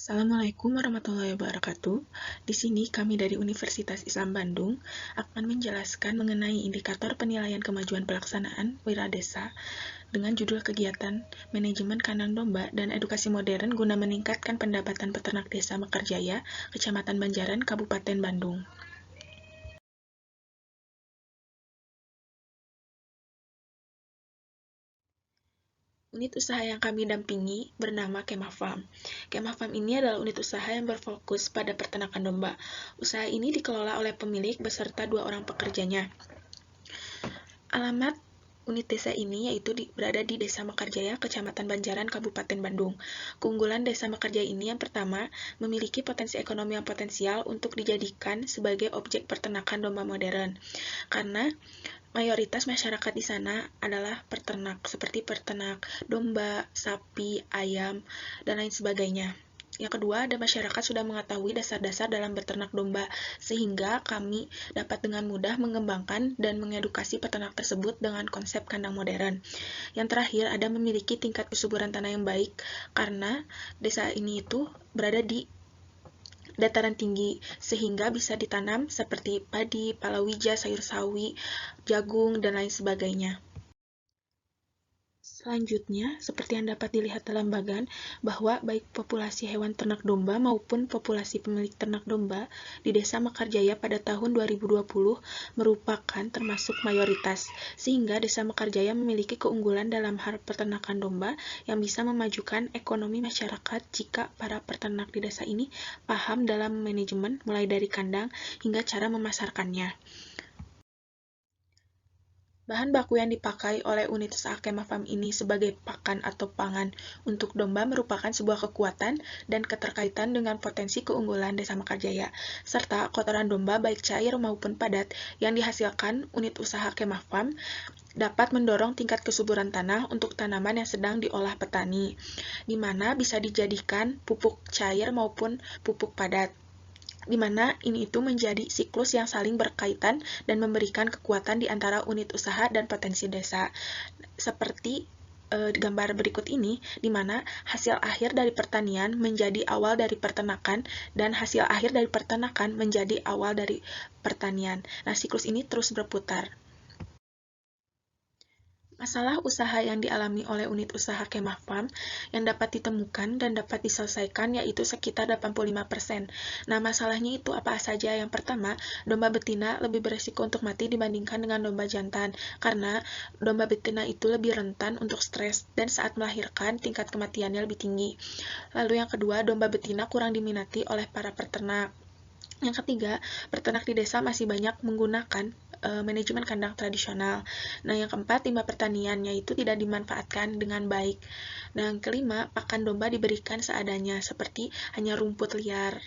Assalamualaikum warahmatullahi wabarakatuh. Di sini kami dari Universitas Islam Bandung akan menjelaskan mengenai indikator penilaian kemajuan pelaksanaan Wira Desa dengan judul kegiatan Manajemen Kandang Domba dan Edukasi Modern guna meningkatkan pendapatan peternak Desa Mekarjaya, Kecamatan Banjaran, Kabupaten Bandung. Unit usaha yang kami dampingi bernama Kemah Farm. Kemah Farm ini adalah unit usaha yang berfokus pada peternakan domba. Usaha ini dikelola oleh pemilik beserta 2 orang pekerjanya. Alamat unit desa ini berada di Desa Mekarjaya, Kecamatan Banjaran, Kabupaten Bandung. Keunggulan Desa Mekarjaya ini yang pertama, memiliki potensi ekonomi yang potensial untuk dijadikan sebagai objek peternakan domba modern. Karena mayoritas masyarakat di sana adalah peternak, seperti peternak domba, sapi, ayam, dan lain sebagainya. Yang kedua, ada masyarakat sudah mengetahui dasar-dasar dalam beternak domba, sehingga kami dapat dengan mudah mengembangkan dan mengedukasi peternak tersebut dengan konsep kandang modern. Yang terakhir, ada memiliki tingkat kesuburan tanah yang baik, karena desa ini berada di dataran tinggi, sehingga bisa ditanam seperti padi, palawija, sayur sawi, jagung, dan lain sebagainya. Selanjutnya, seperti yang dapat dilihat dalam bagan, bahwa baik populasi hewan ternak domba maupun populasi pemilik ternak domba di Desa Mekarjaya pada tahun 2020 merupakan termasuk mayoritas, sehingga Desa Mekarjaya memiliki keunggulan dalam hal peternakan domba yang bisa memajukan ekonomi masyarakat jika para peternak di desa ini paham dalam manajemen mulai dari kandang hingga cara memasarkannya. Bahan baku yang dipakai oleh unit usaha Kemah Farm ini sebagai pakan atau pangan untuk domba merupakan sebuah kekuatan dan keterkaitan dengan potensi keunggulan Desa Mekarjaya, serta kotoran domba baik cair maupun padat yang dihasilkan unit usaha Kemah Farm dapat mendorong tingkat kesuburan tanah untuk tanaman yang sedang diolah petani, di mana bisa dijadikan pupuk cair maupun pupuk padat, di mana ini menjadi siklus yang saling berkaitan dan memberikan kekuatan di antara unit usaha dan potensi desa. Seperti gambar berikut ini, di mana hasil akhir dari pertanian menjadi awal dari peternakan dan hasil akhir dari peternakan menjadi awal dari pertanian. Nah, siklus ini terus berputar. Masalah usaha yang dialami oleh unit usaha Kemah Farm yang dapat ditemukan dan dapat diselesaikan yaitu sekitar 85%. Nah, masalahnya itu apa saja? Yang pertama, domba betina lebih beresiko untuk mati dibandingkan dengan domba jantan, karena domba betina itu lebih rentan untuk stres dan saat melahirkan tingkat kematiannya lebih tinggi. Lalu yang kedua, domba betina kurang diminati oleh para peternak. Yang ketiga, peternak di desa masih banyak menggunakan manajemen kandang tradisional. Nah, yang keempat, limbah pertaniannya itu tidak dimanfaatkan dengan baik. Nah, yang kelima, pakan domba diberikan seadanya, seperti hanya rumput liar.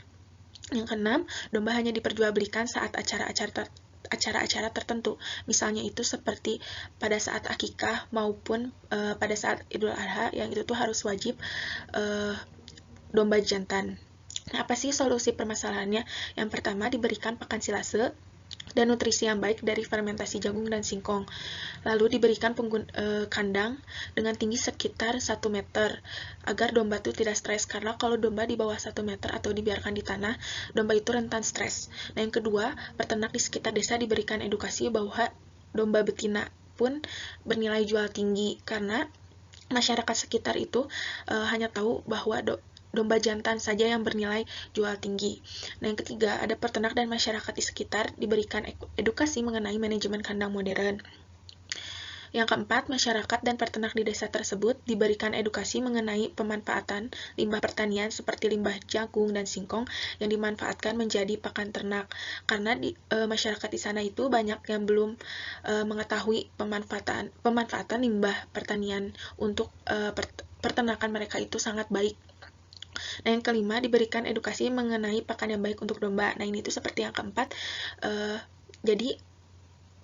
Yang keenam, domba hanya diperjualbelikan saat acara-acara tertentu, misalnya itu seperti pada saat akikah maupun pada saat Idul Adha, yang itu harus wajib domba jantan. Nah, apa sih solusi permasalahannya? Yang pertama, diberikan pakan silase dan nutrisi yang baik dari fermentasi jagung dan singkong. Lalu diberikan kandang dengan tinggi sekitar 1 meter, agar domba itu tidak stres, karena kalau domba di bawah 1 meter atau dibiarkan di tanah, domba itu rentan stres. Nah, yang kedua, peternak di sekitar desa diberikan edukasi bahwa domba betina pun bernilai jual tinggi, karena masyarakat sekitar itu hanya tahu bahwa domba jantan saja yang bernilai jual tinggi. Nah, yang ketiga, ada peternak dan masyarakat di sekitar diberikan edukasi mengenai manajemen kandang modern. Yang keempat, masyarakat dan peternak di desa tersebut diberikan edukasi mengenai pemanfaatan limbah pertanian seperti limbah jagung dan singkong yang dimanfaatkan menjadi pakan ternak. Karena masyarakat di sana itu banyak yang belum mengetahui pemanfaatan limbah pertanian untuk peternakan mereka itu sangat baik. Nah, yang kelima, diberikan edukasi mengenai pakan yang baik untuk domba. Nah, ini seperti yang keempat. Jadi,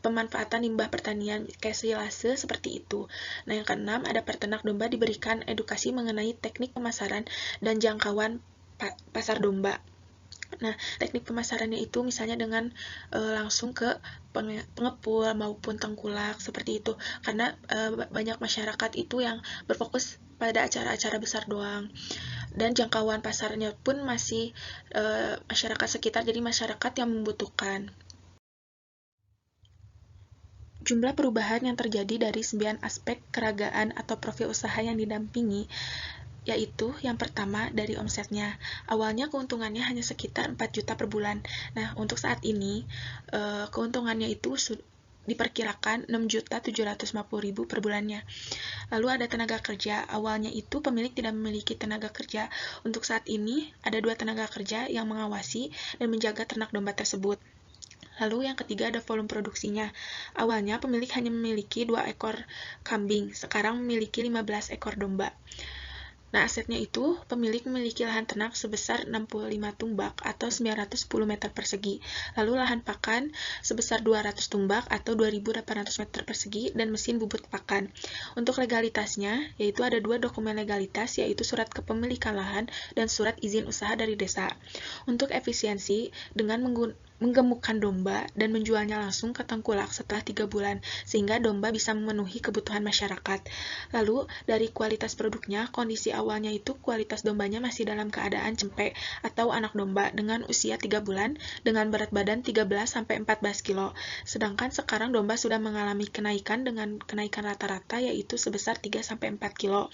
pemanfaatan limbah pertanian kayak silase seperti itu. Nah, yang keenam, ada peternak domba diberikan edukasi mengenai teknik pemasaran dan jangkauan pasar domba. Nah, teknik pemasarannya itu misalnya dengan langsung ke pengepul maupun tengkulak seperti itu. Karena banyak masyarakat itu yang berfokus pada acara-acara besar doang. dan jangkauan pasarnya pun masih masyarakat sekitar, jadi masyarakat yang membutuhkan. Jumlah perubahan yang terjadi dari 9 aspek keragaan atau profil usaha yang didampingi, yaitu yang pertama dari omsetnya. Awalnya keuntungannya hanya sekitar 4 juta per bulan. Nah, untuk saat ini keuntungannya itu diperkirakan 6.750.000 per bulannya. Lalu ada tenaga kerja. Awalnya itu pemilik tidak memiliki tenaga kerja. Untuk saat ini ada 2 tenaga kerja yang mengawasi dan menjaga ternak domba tersebut. Lalu yang ketiga ada volume produksinya. Awalnya pemilik hanya memiliki 2 ekor kambing, sekarang memiliki 15 ekor domba. Nah, asetnya itu, pemilik memiliki lahan ternak sebesar 65 tumbak atau 910 meter persegi, lalu lahan pakan sebesar 200 tumbak atau 2.800 meter persegi, dan mesin bubut pakan. Untuk legalitasnya, yaitu ada 2 dokumen legalitas, yaitu surat kepemilikan lahan dan surat izin usaha dari desa. Untuk efisiensi, dengan menggemukkan domba dan menjualnya langsung ke tengkulak setelah 3 bulan, sehingga domba bisa memenuhi kebutuhan masyarakat. Lalu, dari kualitas produknya, kondisi awalnya itu kualitas dombanya masih dalam keadaan cempe atau anak domba dengan usia 3 bulan dengan berat badan 13-14 kilo. Sedangkan sekarang domba sudah mengalami kenaikan dengan kenaikan rata-rata yaitu sebesar 3-4 kilo.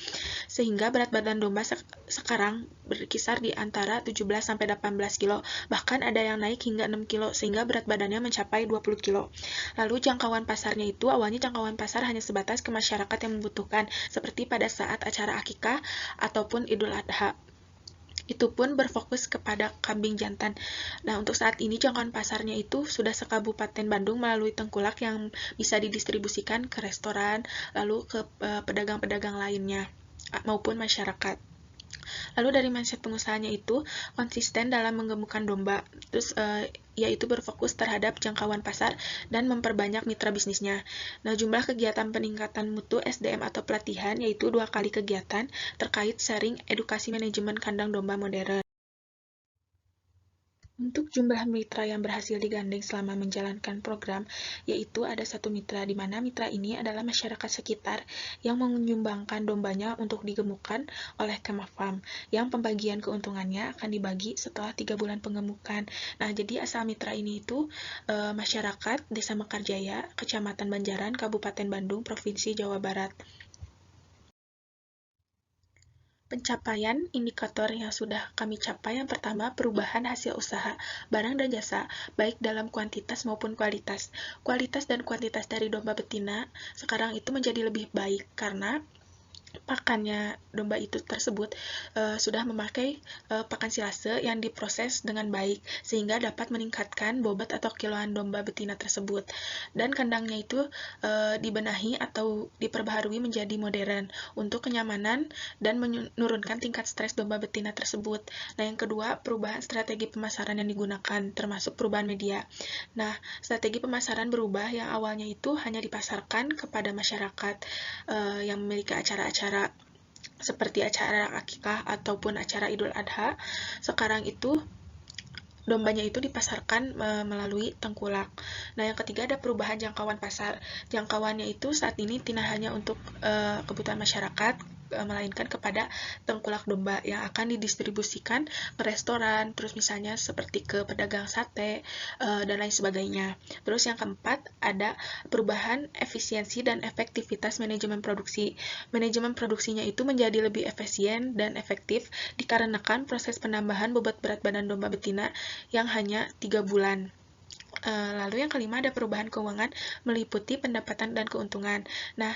Sehingga berat badan domba sekarang berkisar di antara 17-18 kilo. Bahkan ada yang naik hingga 6 kilo sehingga berat badannya mencapai 20 kilo. Lalu jangkauan pasarnya itu awalnya jangkauan pasar hanya sebatas ke masyarakat yang membutuhkan seperti pada saat acara akikah ataupun Idul Adha. Itu pun berfokus kepada kambing jantan. Nah, untuk saat ini jangkauan pasarnya itu sudah sekabupaten Bandung melalui tengkulak yang bisa didistribusikan ke restoran, lalu ke pedagang-pedagang lainnya maupun masyarakat. Lalu dari mindset pengusahanya itu konsisten dalam menggemukkan domba, terus yaitu berfokus terhadap jangkauan pasar dan memperbanyak mitra bisnisnya. Nah, jumlah kegiatan peningkatan mutu SDM atau pelatihan yaitu 2 kali kegiatan terkait sharing edukasi manajemen kandang domba modern. Untuk jumlah mitra yang berhasil digandeng selama menjalankan program, yaitu ada 1 mitra, di mana mitra ini adalah masyarakat sekitar yang menyumbangkan dombanya untuk digemukkan oleh Kemah Farm, yang pembagian keuntungannya akan dibagi setelah 3 bulan penggemukan. Nah, jadi asal mitra ini itu masyarakat Desa Mekarjaya, Kecamatan Banjaran, Kabupaten Bandung, Provinsi Jawa Barat. Pencapaian indikator yang sudah kami capai yang pertama, perubahan hasil usaha, barang dan jasa, baik dalam kuantitas maupun kualitas. Kualitas dan kuantitas dari domba betina sekarang itu menjadi lebih baik karena pakannya domba itu tersebut sudah memakai pakan silase yang diproses dengan baik sehingga dapat meningkatkan bobot atau kiloan domba betina tersebut, dan kandangnya itu dibenahi atau diperbaharui menjadi modern untuk kenyamanan dan menurunkan tingkat stres domba betina tersebut. Nah, yang kedua, perubahan strategi pemasaran yang digunakan termasuk perubahan media. Nah, strategi pemasaran berubah yang awalnya itu hanya dipasarkan kepada masyarakat yang memiliki acara-acara seperti acara akikah ataupun acara Idul Adha. Sekarang itu dombanya itu dipasarkan melalui tengkulak. Nah, yang ketiga ada perubahan jangkauan pasar. Jangkauannya itu saat ini tidak hanya untuk kebutuhan masyarakat, melainkan kepada tengkulak domba yang akan didistribusikan ke restoran, terus misalnya seperti ke pedagang sate, dan lain sebagainya. Terus yang keempat, ada perubahan efisiensi dan efektivitas manajemen produksi. Manajemen produksinya itu menjadi lebih efisien dan efektif dikarenakan proses penambahan bobot berat badan domba betina yang hanya 3 bulan. Lalu yang kelima ada perubahan keuangan meliputi pendapatan dan keuntungan. Nah,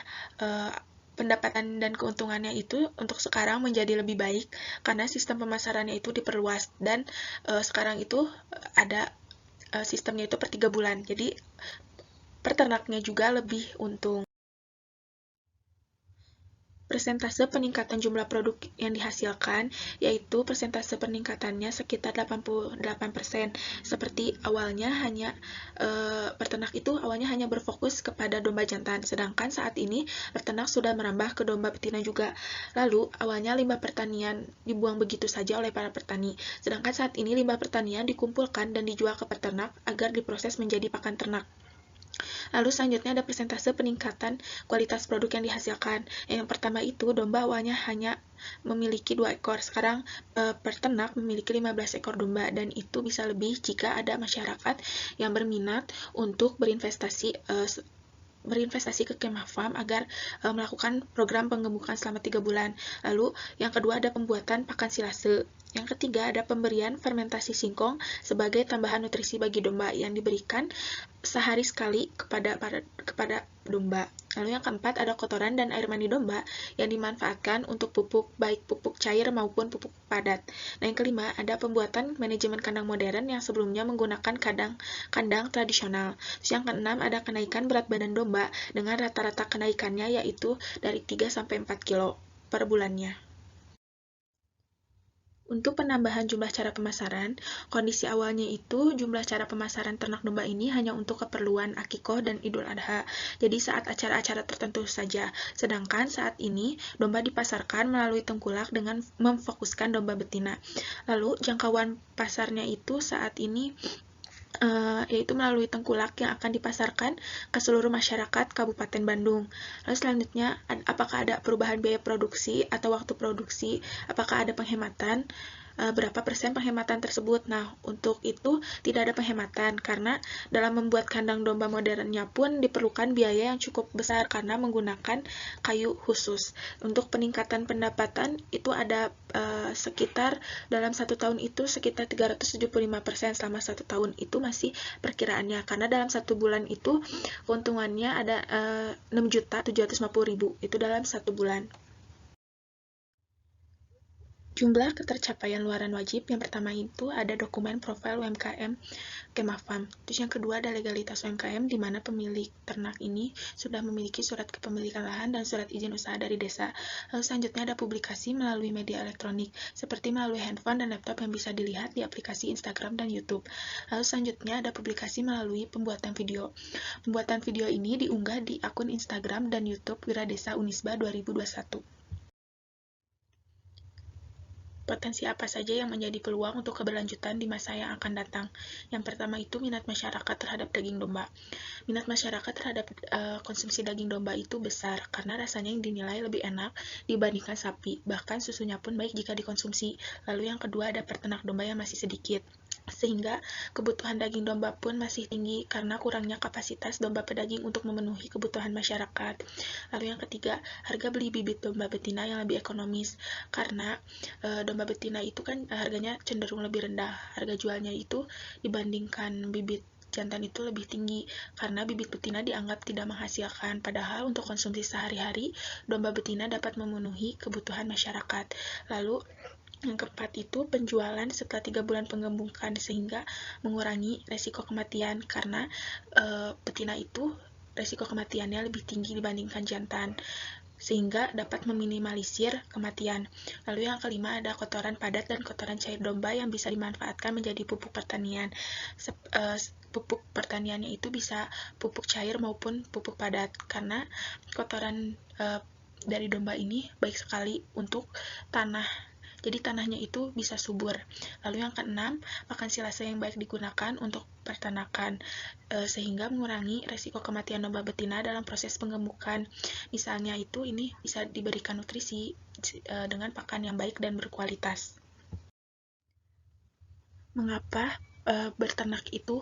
pendapatan dan keuntungannya itu untuk sekarang menjadi lebih baik karena sistem pemasarannya itu diperluas dan sekarang itu ada sistemnya itu per 3 bulan. Jadi peternaknya juga lebih untung. Persentase peningkatan jumlah produk yang dihasilkan, yaitu persentase peningkatannya sekitar 88%. Seperti awalnya peternak itu awalnya hanya berfokus kepada domba jantan, sedangkan saat ini peternak sudah merambah ke domba betina juga. Lalu, awalnya limbah pertanian dibuang begitu saja oleh para petani, sedangkan saat ini limbah pertanian dikumpulkan dan dijual ke peternak agar diproses menjadi pakan ternak. Lalu selanjutnya ada persentase peningkatan kualitas produk yang dihasilkan. Yang pertama itu domba awalnya hanya memiliki 2 ekor, sekarang peternak memiliki 15 ekor domba, dan itu bisa lebih jika ada masyarakat yang berminat untuk berinvestasi ke kemah farm agar melakukan program penggemukan selama 3 bulan. Lalu yang kedua ada pembuatan pakan silase. Yang ketiga ada pemberian fermentasi singkong sebagai tambahan nutrisi bagi domba yang diberikan sehari sekali kepada domba. Lalu yang keempat ada kotoran dan air mani domba yang dimanfaatkan untuk pupuk, baik pupuk cair maupun pupuk padat. Nah, yang kelima ada pembuatan manajemen kandang modern yang sebelumnya menggunakan kandang tradisional. Terus yang keenam ada kenaikan berat badan domba dengan rata-rata kenaikannya yaitu dari 3 sampai 4 kilo per bulannya. Untuk penambahan jumlah cara pemasaran, kondisi awalnya itu jumlah cara pemasaran ternak domba ini hanya untuk keperluan akikoh dan idul adha, jadi saat acara-acara tertentu saja. Sedangkan saat ini, domba dipasarkan melalui tengkulak dengan memfokuskan domba betina. Lalu, jangkauan pasarnya itu saat ini yaitu melalui tengkulak yang akan dipasarkan ke seluruh masyarakat Kabupaten Bandung. Lalu selanjutnya, apakah ada perubahan biaya produksi atau waktu produksi, apakah ada penghematan, berapa persen penghematan tersebut. Nah, untuk itu tidak ada penghematan karena dalam membuat kandang domba modernnya pun diperlukan biaya yang cukup besar karena menggunakan kayu khusus. Untuk peningkatan pendapatan itu ada sekitar dalam 1 tahun itu sekitar 375% selama 1 tahun itu masih perkiraannya karena dalam 1 bulan itu keuntungannya ada 6.750.000 itu dalam 1 bulan. Jumlah ketercapaian luaran wajib, yang pertama itu ada dokumen profil UMKM Kemah Farm. Terus yang kedua ada legalitas UMKM, di mana pemilik ternak ini sudah memiliki surat kepemilikan lahan dan surat izin usaha dari desa. Lalu selanjutnya ada publikasi melalui media elektronik, seperti melalui handphone dan laptop yang bisa dilihat di aplikasi Instagram dan YouTube. Lalu selanjutnya ada publikasi melalui pembuatan video. Pembuatan video ini diunggah di akun Instagram dan YouTube Wiradesa Unisba 2021. Potensi apa saja yang menjadi peluang untuk keberlanjutan di masa yang akan datang? Yang pertama itu minat masyarakat terhadap daging domba. Minat masyarakat terhadap konsumsi daging domba itu besar karena rasanya yang dinilai lebih enak dibandingkan sapi, bahkan susunya pun baik jika dikonsumsi. Lalu yang kedua ada peternak domba yang masih sedikit, sehingga kebutuhan daging domba pun masih tinggi karena kurangnya kapasitas domba pedaging untuk memenuhi kebutuhan masyarakat. Lalu yang ketiga, harga beli bibit domba betina yang lebih ekonomis karena domba betina itu kan harganya cenderung lebih rendah. Harga jualnya itu dibandingkan bibit jantan itu lebih tinggi karena bibit betina dianggap tidak menghasilkan, padahal untuk konsumsi sehari-hari domba betina dapat memenuhi kebutuhan masyarakat. Lalu yang keempat itu penjualan setelah 3 bulan penggemukan sehingga mengurangi resiko kematian karena betina itu resiko kematiannya lebih tinggi dibandingkan jantan sehingga dapat meminimalisir kematian. Lalu yang kelima ada kotoran padat dan kotoran cair domba yang bisa dimanfaatkan menjadi pupuk pertanian. Pupuk pertaniannya itu bisa pupuk cair maupun pupuk padat karena kotoran dari domba ini baik sekali untuk tanah. Jadi tanahnya itu bisa subur. Lalu yang keenam, pakan silase yang baik digunakan untuk peternakan sehingga mengurangi resiko kematian domba betina dalam proses penggemukan. Misalnya itu ini bisa diberikan nutrisi dengan pakan yang baik dan berkualitas. Mengapa berternak itu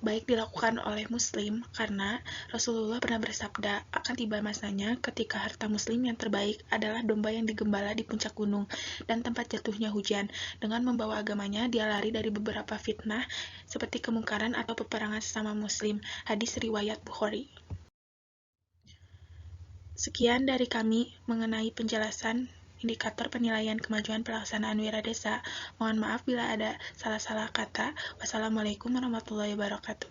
baik dilakukan oleh muslim? Karena Rasulullah pernah bersabda, akan tiba masanya ketika harta muslim yang terbaik adalah domba yang digembala di puncak gunung dan tempat jatuhnya hujan. Dengan membawa agamanya, dia lari dari beberapa fitnah seperti kemungkaran atau peperangan sesama muslim. Hadis riwayat Bukhari. Sekian dari kami mengenai penjelasan indikator penilaian kemajuan pelaksanaan Wiradesa. Mohon maaf bila ada salah-salah kata. Wassalamualaikum warahmatullahi wabarakatuh.